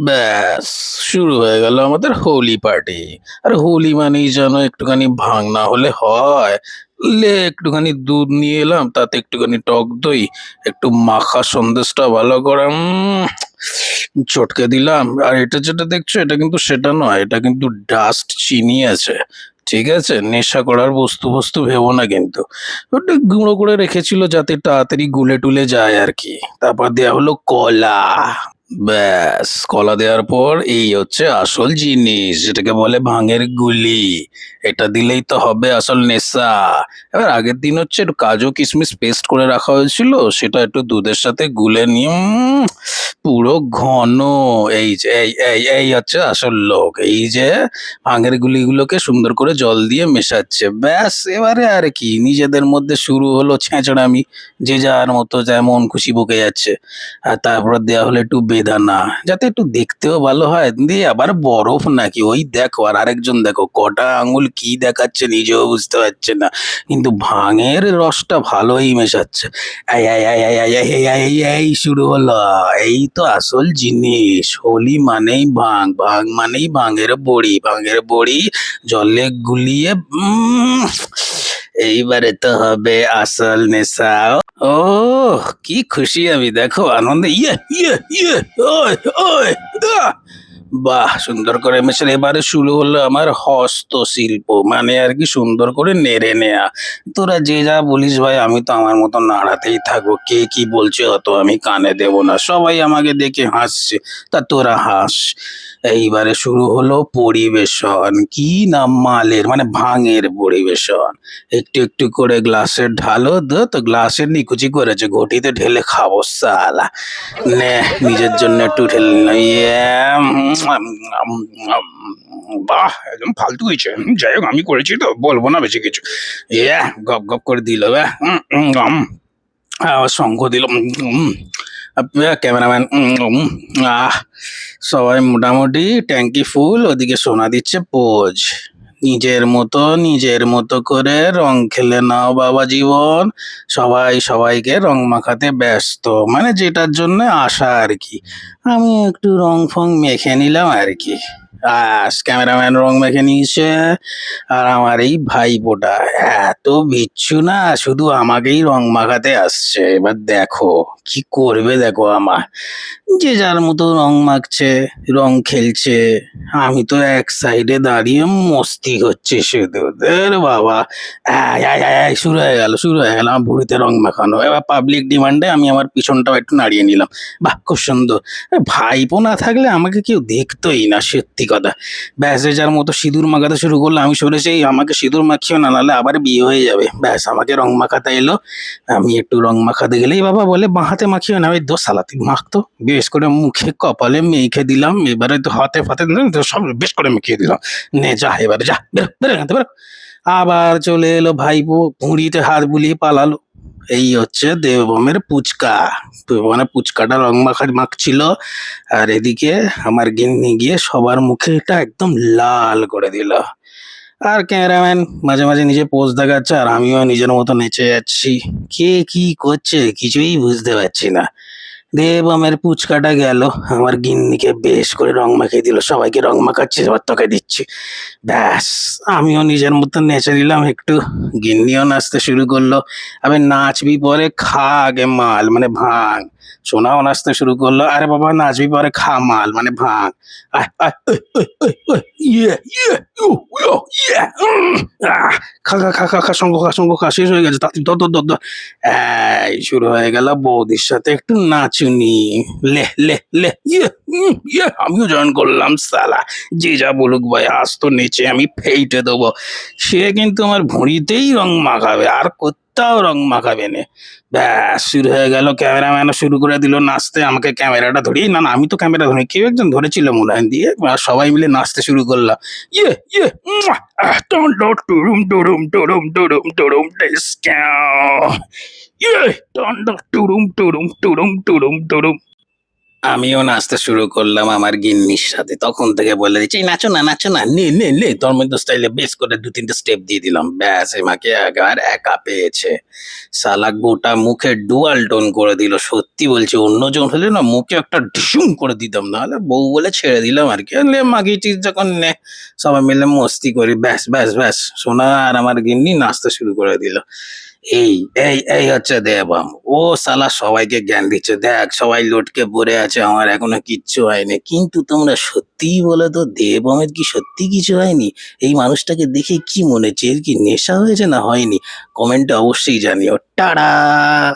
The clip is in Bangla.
ব্যাস শুরু হয়ে গেল আমাদের হোলি পার্টি। আর হোলি মানেই যেন একটুখানি ভাং না হলে হয়। একটুখানি দুধ নিয়ে এলাম, তাতে একটুখানি টক দই, একটু মাখা সন্দেশটা ভালো করে চটকে দিলাম। আর এটা যেটা দেখছো, এটা কিন্তু সেটা নয়, এটা কিন্তু ডাস্ট চিনি আছে। ঠিক আছে, নেশা করার বস্তু বস্তু ভেবো না কিন্তু। ওটা গুঁড়ো করে রেখেছিল যাতে তাড়াতাড়ি গুলে টুলে যায় আর কি। তারপর দেয়া হলো কলা। ব্যাস, কলা দেওয়ার পর এই হচ্ছে আসল জিনিস, যেটাকে বলে ভাঙের গুলি। এটা দিলেই তো হবে আসল নেশা। এবার আগের দিন হচ্ছে একটু কাজু কিশমিশ পেস্ট করে রাখা হয়েছিল, সেটা একটু দুধের সাথে গুলে নিয়ে পুরো ঘন। এই যে এই এই এই হচ্ছে আসল লোক, এই যে ভাঙের গুলিগুলোকে সুন্দর করে জল দিয়ে মেশাচ্ছে। ব্যাস, এবারে আর কি, নিজেদের মধ্যে শুরু হলো ছেঁচড়ামি। যে যার মতো যেমন খুশি বকে যাচ্ছে। আর তারপর দেওয়া হলো একটু বেদানা, যাতে একটু দেখতেও ভালো হয়। দিয়ে আবার বরফ নাকি, ওই দেখো আর আরেকজন দেখো কটা আঙুল কি দেখাচ্ছে নিজেও বুঝতে পারছে না, কিন্তু ভাঙের রসটা ভালোই মেশাচ্ছে। এই এই এই এই এই এই এই এই এই শুরু হলো। এই তো আসল জিনিস, হোলি মানেই ভাং, ভাং মানেই ভাঙের বড়ি, ভাঙের বড়ি জলে গুলিয়ে এইবারে তো হবে আসল নেশা। ও কি খুশি আমি, দেখো আনন্দে ইয়ে ইয়ে ইয়ে, ওই ওই আহ! বাহ, সুন্দর করে মেশাল। এবারে শুরু হলো আমার হস্তশিল্প, মানে আর কি সুন্দর করে নেড়ে নেয়া। তোরা যে যা বলিস ভাই, আমি তো আমার মতো নাড়াতেই থাকবো, কে কি বলছে অত আমি কানে দেব না। সবাই আমাকে দেখে হাসছে, তা তোরা হাস। এইবারে শুরু হলো পরিবেশন, কি নাম মালের, মানে ভাঙের পরিবেশন। একটু একটু করে গ্লাসে ঢালো, তো গ্লাসের নিকুচি করেছে, ঘটিতে ঢেলে খাবো সালা। নে, নিজের জন্য একটু ঢেলে নিলাম। বাহ, একদম ফালতু হয়েছে। যাই হোক, আমি করেছি তো, বলবো না বেশি কিছু। গপ গপ করে দিল। সঙ্গ দিল। ক্যামেরাম্যান। সবাই মোটামুটি ট্যাঙ্কি ফুল, ওদিকে সোনা দিচ্ছে পোজ। নিজের মতো করে রং খেলে নাও বাবা জীবন। সবাই সবাইকে রং মাখাতে ব্যস্ত, মানে যেটার জন্য আসা আর কি। আমি একটু রং ফং মেখে নিলাম আর কি। ক্যামেরাম্যান রং মেখে নিয়েছে। আর আমার এই ভাইপোটা এত বিচ্ছু না, শুধু আমাকেই রং মাখাতে আসছে। এবার দেখো কি করবে, দেখো আমার যে যার মতো রং মাখছে, রং খেলছে। আমি তো এক সাইডে দাঁড়িয়ে মস্তি হচ্ছে শুধু। বাবা, শুরু হয়ে গেল আমার ভুঁড়িতে রং মাখানো। এবার পাবলিক ডিমান্ডে আমি আমার পিছনটাও একটু নাড়িয়ে নিলাম। বাহ, খুব সুন্দর। ভাইপো না থাকলে আমাকে কেউ দেখতোই না, সত্যি কথা। ব্যাস, যে যার মতো সিঁদুর মাখাতে শুরু করলো। আমি শুনেছি আমাকে সিঁদুর মাখিও না, নাহলে আবার বিয়ে হয়ে যাবে। ব্যাস, আমাকে রং মাখাতে এলো। আমি একটু রং মাখাতে গেলেই বাবা বলে, বাঁ হাতে মাখিও না, ওই দো সালাতে মাখতো। বেশ করে মুখে কপালে মেখে দিলাম, এবারে তো হাতে ফাতে দিলাম, তো সব বেশ করে মেখে দিলাম। নে যা, এবারে যা, বেরো বেরো এখান থেকে, বেরো। আবার চলে এলো ভাইপো, ভুঁড়িতে হাত বুলিয়ে পালালো। এই হচ্ছে দেবমের পুচকা। তো মানে পুচকাটা রং মাখছিল। আর এদিকে আমার গিন্নি গিয়ে সবার মুখে এটা একদম লাল করে দিল। আর ক্যামেরাম্যান মাঝে মাঝে নিজে পোজ দেখাচ্ছে, আর আমিও নিজের মতো নেচে যাচ্ছি। কে কি করছে কিছুই বুঝতে পারছি না। দেবমের পুচকাটা গেল, আমার গিন্নিকে বেশ করে রং মাখিয়ে দিল, সবাইকে রং মাখাচ্ছে, এবার তোকে দিচ্ছি। ব্যাস, আমিও নিজের মতো নেচে নিলাম একটু। গিন্নিও নাচতে শুরু করলো। আবে নাচবি পরে, খা আগে মাল, মানে ভাঙ। সোনাও নাচতে শুরু করলো। আরে বাবা, নাচবি পরে খা মাল, মানে ভাঙ। আয় আয় ওই, ওই, ওই, ওই, ইয়ে ইয়ে ইউ ইউ ইয়ে খা খা খা খা খা, সঙ্গ খা, শেষ হয়ে গেছে, তাড়াতাড়ি ধর ধর ধর ধর। এই শুরু হয়ে গেল বৌদির সাথে একটু নাচুনি। লে লে লে ইয়ে ইয়ে, আমিও জয়েন করলাম সালা। যে যা বলুক ভাই, আজ তো নেচে আমি ফেইটে দেবো। সে কিন্তু আমার ভুঁড়িতেই রং মাখাবে, আর কোথাও রং মাখাবে না। ব্যাস, শুরু হয়ে গেল। ক্যামেরাম্যানও শুরু করে দিল নাচতে, আমাকে ক্যামেরাটা ধরিয়ে, না না আমি তো ক্যামেরা ধরি, কেউ একজন ধরেছিল মনে হয়, দিয়ে সবাই মিলে নাচতে শুরু করলাম। ইয়ে ইয়ে টন ডট টুরুম টুরুম টুরুম টুরুম টুরুম ডিসকাউ। ইয়ে টন ডট টুরুম টুরুম টুরুম টুরুম টুরুম। আমিও নাচতে শুরু করলাম আমার গিন্নির সাথে। তখন থেকে বলে দিচ্ছে, "এই নাচো না, নাচো না। নে, নে, নে।" ধর্মেন্দ্র স্টাইলে বেশ করে ২-৩ টে স্টেপ দিয়ে দিলাম। ব্যাস এমাকে একেবারে একা পেয়েছে। শালা গোটা মুখে ডুয়াল টোন করে দিল। সত্যি বলছি অন্যজন হলে না মুখে একটা ঢিসুম করে দিতাম। নাহলে বউ বলে ছেড়ে দিলাম আরকি। লে মাগিটিস যখন নে সবাই মিলে মস্তি করি। ব্যাস, ব্যাস, ব্যাস। সোনা আর আমার গিন্নি নাচতে শুরু করে দিল। এই, এই হচ্ছে দেবম। ও শালা সবাইকে জ্ঞান দিচ্ছে। দেখ সবাই লটকে পড়ে আছে, আমার এখনো কিচ্ছু হয়নি। কিন্তু তোমরা সত্যিই বলো তো দেবমের কি সত্যি কিছু হয়নি? এই মানুষটাকে দেখে কি মনে হচ্ছে? এর কি নেশা হয়েছে না হয়নি? কমেন্টে অবশ্যই জানিও। টাড়া!